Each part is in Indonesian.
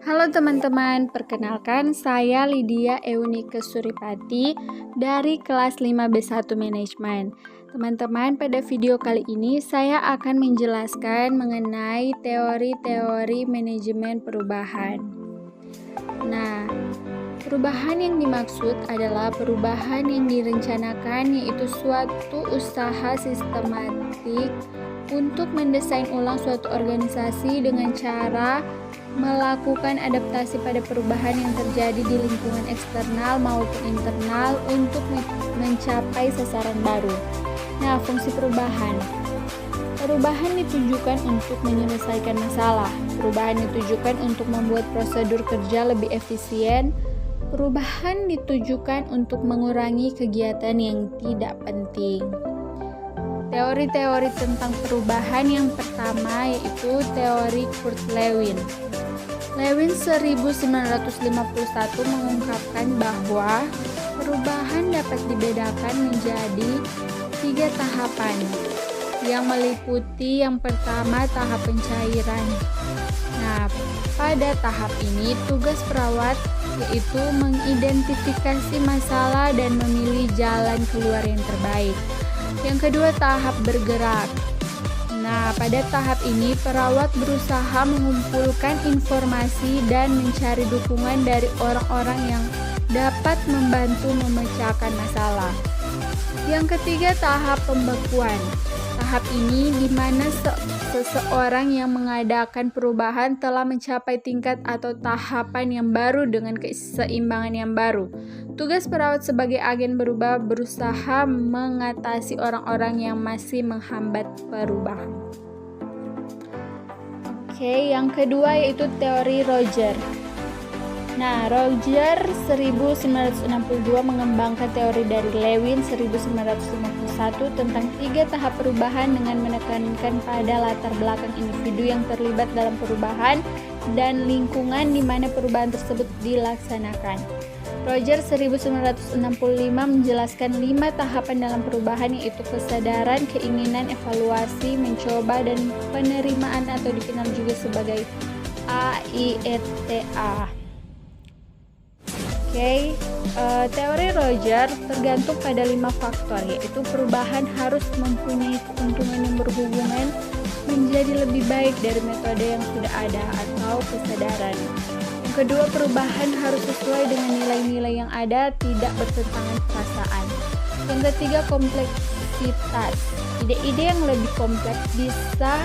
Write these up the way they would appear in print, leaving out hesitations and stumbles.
Halo teman-teman, perkenalkan saya Lydia Eunike Suripati dari kelas 5B1 Manajemen. Teman-teman, pada video kali ini saya akan menjelaskan mengenai teori-teori manajemen perubahan. Nah, perubahan yang dimaksud adalah perubahan yang direncanakan, yaitu suatu usaha sistematik untuk mendesain ulang suatu organisasi dengan cara melakukan adaptasi pada perubahan yang terjadi di lingkungan eksternal maupun internal untuk mencapai sasaran baru. Nah, fungsi perubahan. Perubahan ditujukan untuk menyelesaikan masalah. Perubahan ditujukan untuk membuat prosedur kerja lebih efisien. Perubahan ditujukan untuk mengurangi kegiatan yang tidak penting. Teori-teori tentang perubahan yang pertama yaitu teori Kurt Lewin. Lewin 1951 mengungkapkan bahwa perubahan dapat dibedakan menjadi 3 tahapan yang meliputi yang pertama tahap pencairan. Nah, pada tahap ini tugas perawat yaitu mengidentifikasi masalah dan memilih jalan keluar yang terbaik. Yang kedua, tahap bergerak. Nah, pada tahap ini perawat berusaha mengumpulkan informasi dan mencari dukungan dari orang-orang yang dapat membantu memecahkan masalah. Yang ketiga, tahap pembekuan. Tahap ini di mana seseorang yang mengadakan perubahan telah mencapai tingkat atau tahapan yang baru dengan keseimbangan yang baru. Tugas perawat sebagai agen berubah berusaha mengatasi orang-orang yang masih menghambat perubahan. Oke, yang kedua yaitu teori Roger. Nah, Roger 1962 mengembangkan teori dari Lewin 1951 tentang 3 tahap perubahan dengan menekankan pada latar belakang individu yang terlibat dalam perubahan dan lingkungan di mana perubahan tersebut dilaksanakan. Roger 1965 menjelaskan 5 tahapan dalam perubahan yaitu kesadaran, keinginan, evaluasi, mencoba, dan penerimaan atau dikenal juga sebagai AIETA. Teori Roger tergantung pada 5 faktor, yaitu perubahan harus mempunyai keuntungan yang berhubungan menjadi lebih baik dari metode yang sudah ada atau kesadaran. Yang kedua, perubahan harus sesuai dengan nilai-nilai yang ada, tidak bertentangan perasaan. Yang ketiga, kompleksitas. Ide-ide yang lebih kompleks bisa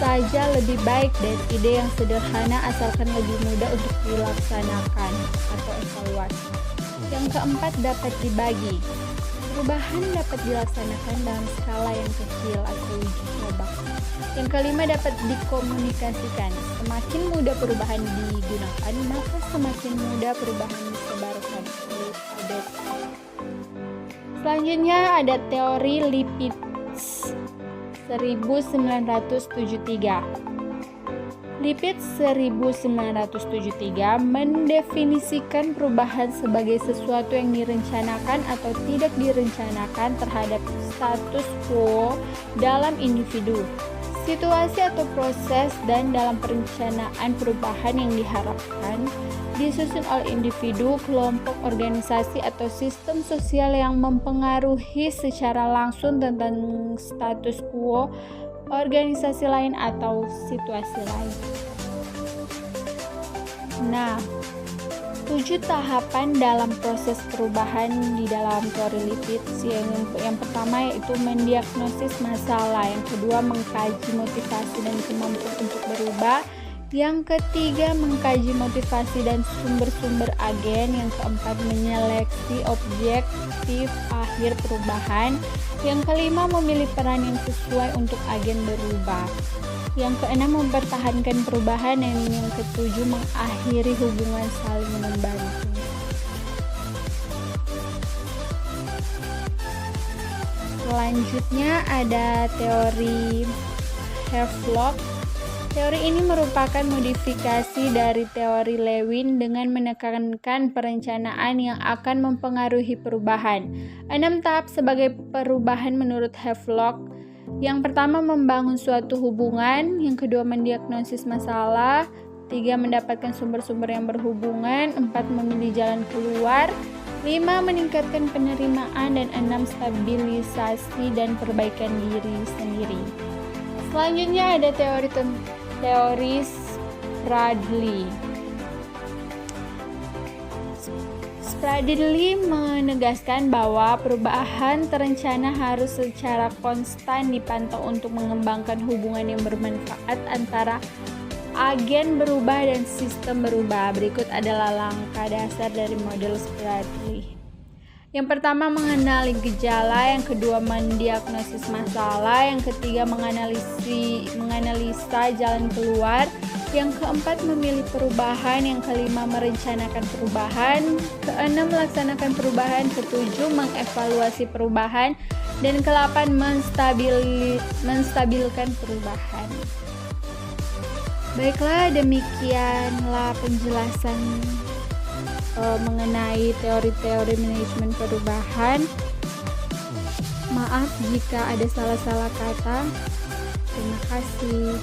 saja lebih baik dari ide yang sederhana asalkan lebih mudah untuk dilaksanakan atau evaluasi. Yang keempat, dapat dibagi. Perubahan dapat dilaksanakan dalam skala yang kecil atau uji coba. Yang kelima, dapat dikomunikasikan. Semakin mudah perubahan digunakan, maka semakin mudah perubahan disebarkan. Selanjutnya ada teori Lipitz 1973. Lipitz 1973 mendefinisikan perubahan sebagai sesuatu yang direncanakan atau tidak direncanakan terhadap status quo dalam individu, situasi atau proses, dan dalam perencanaan perubahan yang diharapkan disusun oleh individu, kelompok, organisasi, atau sistem sosial yang mempengaruhi secara langsung tentang status quo organisasi lain atau situasi lain. Nah, 7 tahapan dalam proses perubahan di dalam teori Lipitz. Yang pertama yaitu mendiagnosis masalah, yang kedua mengkaji motivasi dan kemampuan untuk berubah, yang ketiga mengkaji motivasi dan sumber-sumber agen, yang keempat menyeleksi objektif akhir perubahan, yang kelima memilih peran yang sesuai untuk agen berubah, yang keenam mempertahankan perubahan, dan yang ketujuh mengakhiri hubungan saling membantu. Selanjutnya ada teori Havelock. Teori ini merupakan modifikasi dari teori Lewin dengan menekankan perencanaan yang akan mempengaruhi perubahan. 6 tahap sebagai perubahan menurut Havelock. Yang pertama, membangun suatu hubungan. Yang kedua, mendiagnosis masalah. 3. Mendapatkan sumber-sumber yang berhubungan. 4. Memilih jalan keluar. 5. Meningkatkan penerimaan. Dan 6. Stabilisasi dan perbaikan diri sendiri. Selanjutnya ada teori Spradley. Spradley menegaskan bahwa perubahan terencana harus secara konstan dipantau untuk mengembangkan hubungan yang bermanfaat antara agen berubah dan sistem berubah. Berikut adalah langkah dasar dari model Spradley. Yang pertama, mengenali gejala. Yang kedua, mendiagnosis masalah. Yang ketiga, menganalisa jalan keluar. Yang keempat, memilih perubahan. Yang kelima, merencanakan perubahan. Keenam, melaksanakan perubahan. Ketujuh, mengevaluasi perubahan. Dan ke-8, menstabilkan perubahan. Baiklah, demikianlah penjelasan mengenai teori-teori manajemen perubahan. Maaf jika ada salah-salah kata. Terima kasih.